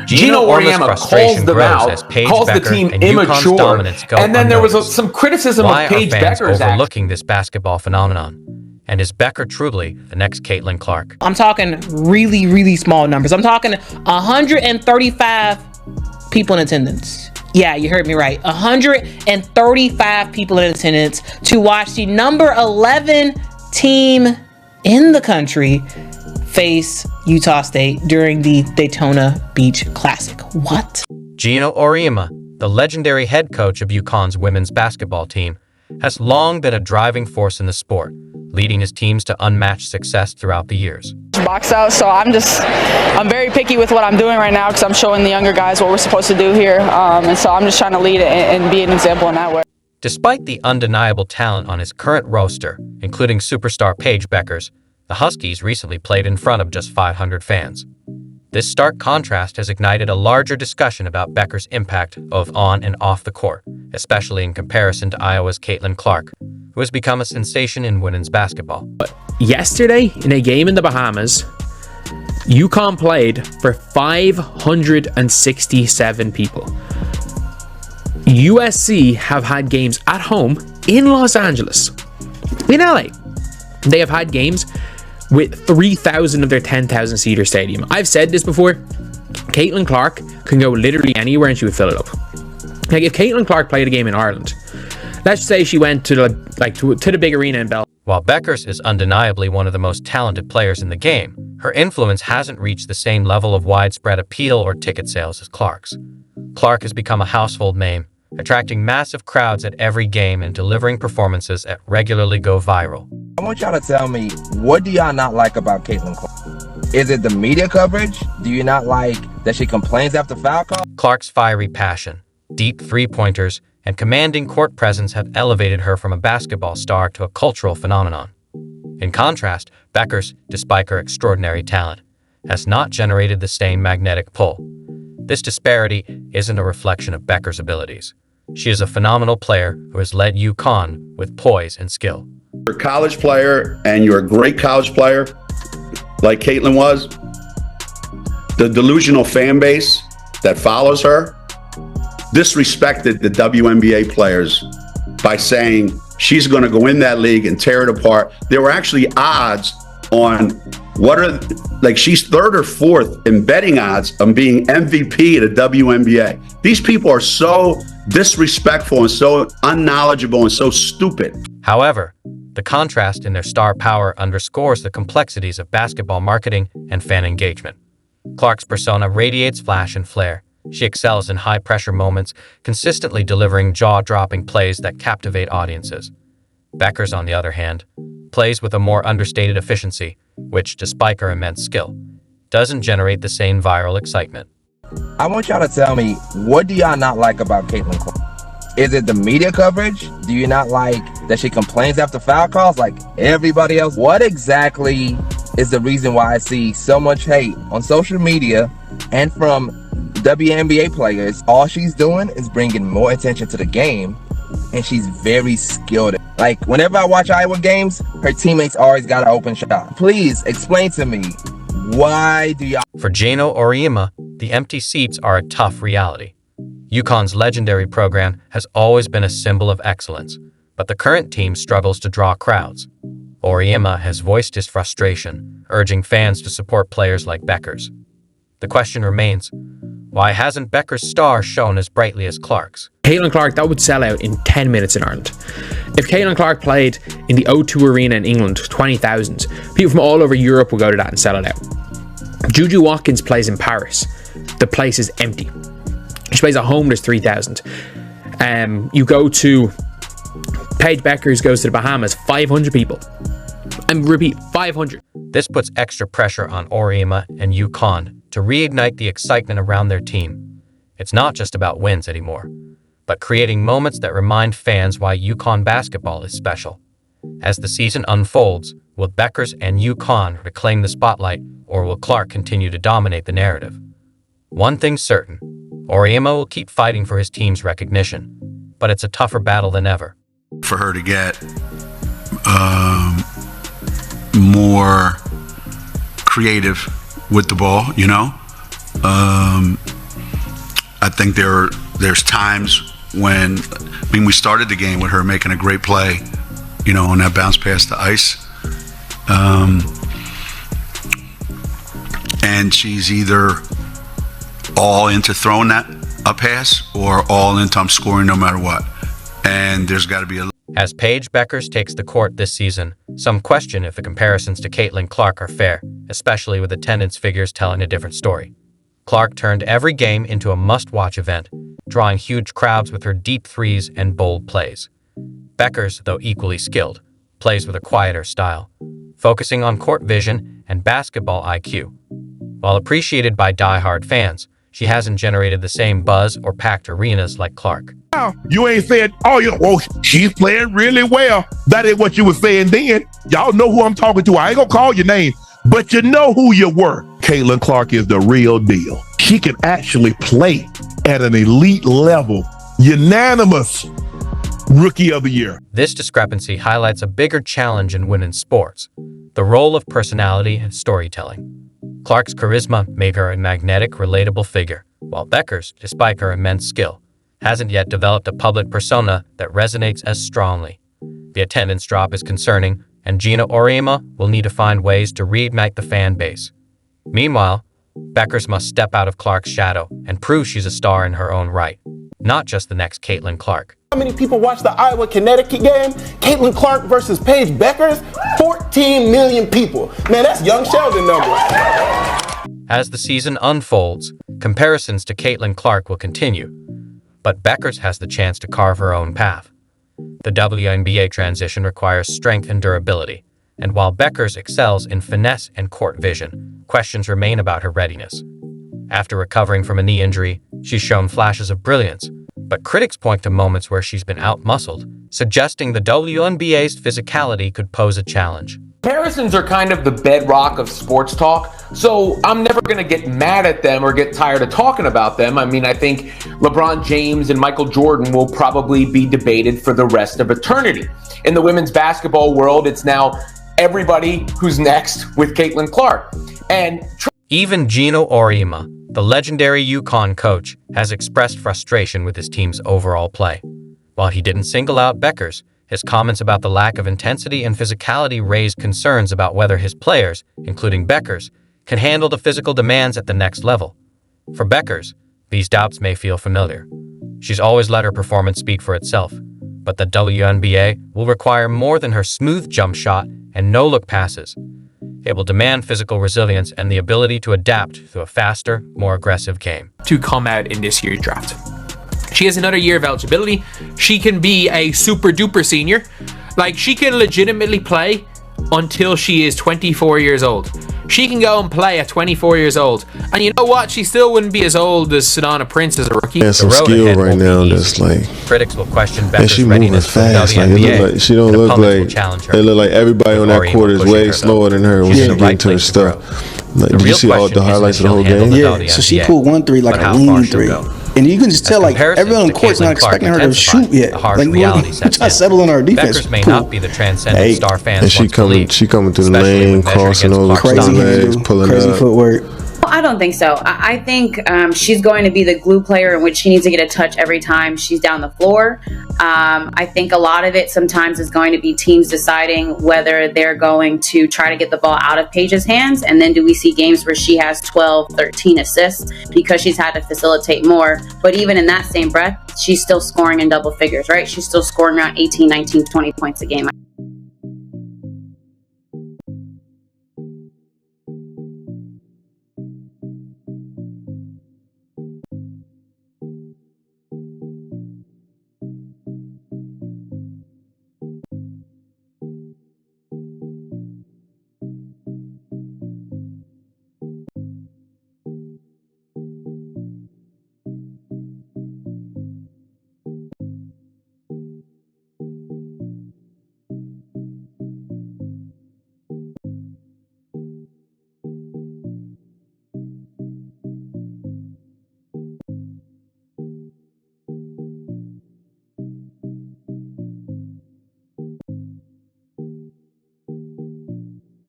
Geno Auriemma calls them out, calls the team immature, and then there was some criticism of Paige Bueckers overlooking this basketball phenomenon. And is Becker truly the next Caitlin Clark? I'm talking really, really small numbers. I'm talking 135 people in attendance. Yeah, you heard me right. 135 people in attendance to watch the number 11 team in the country face Utah State during the Daytona Beach Classic. What? Geno Auriemma, the legendary head coach of UConn's women's basketball team, has long been a driving force in the sport, leading his teams to unmatched success throughout the years. Box out, so I'm very picky with what I'm doing right now because I'm showing the younger guys what we're supposed to do here, and so I'm just trying to lead it and be an example in that way. Despite the undeniable talent on his current roster, including superstar Paige Bueckers, the Huskies recently played in front of just 500 fans. This stark contrast has ignited a larger discussion about Bueckers' impact both on and off the court, especially in comparison to Iowa's Caitlin Clark, who has become a sensation in women's basketball. Yesterday, in a game in the Bahamas, UConn played for 567 people. USC have had games at home in Los Angeles, in LA. They have had games with 3,000 of their 10,000-seater stadium. I've said this before. Caitlin Clark can go literally anywhere and she would fill it up. Like, if Caitlin Clark played a game in Ireland, let's say she went to the big arena in Belfast. While Bueckers is undeniably one of the most talented players in the game, her influence hasn't reached the same level of widespread appeal or ticket sales as Clark's. Clark has become a household name, attracting massive crowds at every game and delivering performances that regularly go viral. I want y'all to tell me, what do y'all not like about Caitlin Clark? Is it the media coverage? Do you not like that she complains after foul calls? Clark's fiery passion, deep three-pointers, and commanding court presence have elevated her from a basketball star to a cultural phenomenon. In contrast, Bueckers, despite her extraordinary talent, has not generated the same magnetic pull. This disparity isn't a reflection of Bueckers' abilities. She is a phenomenal player who has led UConn with poise and skill. You're a college player, and you're a great college player, like Caitlin was. The delusional fan base that follows her disrespected the WNBA players by saying she's going to go in that league and tear it apart. There were actually odds on she's third or fourth in betting odds on being MVP at a WNBA. These people are so disrespectful and so unknowledgeable and so stupid. However, the contrast in their star power underscores the complexities of basketball marketing and fan engagement. Clark's persona radiates flash and flair. She excels in high-pressure moments, consistently delivering jaw-dropping plays that captivate audiences. Bueckers, on the other hand, plays with a more understated efficiency, which, despite her immense skill, doesn't generate the same viral excitement. I want y'all to tell me, what do y'all not like about Caitlin Clark? Is it the media coverage? Do you not like that she complains after foul calls like everybody else? What exactly is the reason why I see so much hate on social media and from WNBA players? All she's doing is bringing more attention to the game, and she's very skilled. Like, whenever I watch Iowa games, her teammates always got an open shot. Please explain to me, why do y'all... For Geno Auriemma, the empty seats are a tough reality. UConn's legendary program has always been a symbol of excellence, but the current team struggles to draw crowds. Auriemma has voiced his frustration, urging fans to support players like Bueckers. The question remains, why hasn't Bueckers' star shone as brightly as Clark's? Caitlin Clark, that would sell out in 10 minutes in Ireland. If Caitlin Clark played in the O2 Arena in England, 20,000, people from all over Europe will go to that and sell it out. Juju Watkins plays in Paris. The place is empty. She plays at home, there's 3,000. You go to Paige Bueckers goes to the Bahamas, 500 people. And repeat, 500. This puts extra pressure on Auriemma and UConn to reignite the excitement around their team. It's not just about wins anymore, but creating moments that remind fans why UConn basketball is special. As the season unfolds, will Bueckers and UConn reclaim the spotlight, or will Clark continue to dominate the narrative? One thing's certain, Auriemma will keep fighting for his team's recognition, but it's a tougher battle than ever. For her to get more creative with the ball, think there's times when, we started the game with her making a great play, on that bounce pass to Ice. And she's either all into throwing that a pass or all into I'm scoring no matter what. And there's got to be a... As Paige Bueckers takes the court this season, some question if the comparisons to Caitlin Clark are fair, especially with attendance figures telling a different story. Clark turned every game into a must-watch event, drawing huge crowds with her deep threes and bold plays. Bueckers, though equally skilled, plays with a quieter style, focusing on court vision and basketball IQ. While appreciated by die-hard fans, she hasn't generated the same buzz or packed arenas like Clark. You ain't saying, she's playing really well. That ain't what you were saying then. Y'all know who I'm talking to. I ain't gonna call your name, but you know who you were. Caitlin Clark is the real deal. She can actually play at an elite level. Unanimous Rookie of the Year. This discrepancy highlights a bigger challenge in women's sports, the role of personality and storytelling. Clark's charisma made her a magnetic, relatable figure, while Bueckers, despite her immense skill, hasn't yet developed a public persona that resonates as strongly. The attendance drop is concerning, and Geno Auriemma will need to find ways to reignite the fan base. Meanwhile, Bueckers must step out of Clark's shadow and prove she's a star in her own right, not just the next Caitlin Clark. How many people watched the Iowa-Connecticut game? Caitlin Clark versus Paige Bueckers? 14 million people. Man, that's young Sheldon numbers. As the season unfolds, comparisons to Caitlin Clark will continue, but Bueckers has the chance to carve her own path. The WNBA transition requires strength and durability, and while Bueckers excels in finesse and court vision, questions remain about her readiness. After recovering from a knee injury, she's shown flashes of brilliance, but critics point to moments where she's been out-muscled, suggesting the WNBA's physicality could pose a challenge. Comparisons are kind of the bedrock of sports talk, so I'm never going to get mad at them or get tired of talking about them. I think LeBron James and Michael Jordan will probably be debated for the rest of eternity. In the women's basketball world, it's now everybody who's next with Caitlin Clark. And even Geno Auriemma, the legendary UConn coach, has expressed frustration with his team's overall play. While he didn't single out Bueckers, his comments about the lack of intensity and physicality raised concerns about whether his players, including Bueckers, can handle the physical demands at the next level. For Bueckers, these doubts may feel familiar. She's always let her performance speak for itself, but the WNBA will require more than her smooth jump shot and no-look passes. It will demand physical resilience and the ability to adapt to a faster, more aggressive game. To come out in this year's draft. She has another year of eligibility. She can be a super duper senior. She can legitimately play until she is 24 years old. She can go and play at 24 years old. And you know what? She still wouldn't be as old as Sedona Prince as a rookie. There's some skill right now that's critics will question and she Bueckers' moving readiness for the fast. WNBA. She don't look like it look like everybody on that court is way slower than her when she get into her stuff. Did you see all the highlights of the whole game? Yeah, so she pulled 1 3 like a leaning 3. And you can just tell, everyone on the court's not expecting her to shoot yet. We're trying to settle on our defense. Bueckers may not be the transcendent star fans and she coming through the lane, crossing over crazy legs, pulling crazy up. Footwork. I don't think so. I think she's going to be the glue player in which she needs to get a touch every time she's down the floor. I think a lot of it sometimes is going to be teams deciding whether they're going to try to get the ball out of Paige's hands, and then do we see games where she has 12, 13 assists because she's had to facilitate more. But even in that same breath, she's still scoring in double figures, right? She's still scoring around 18, 19, 20 points a game.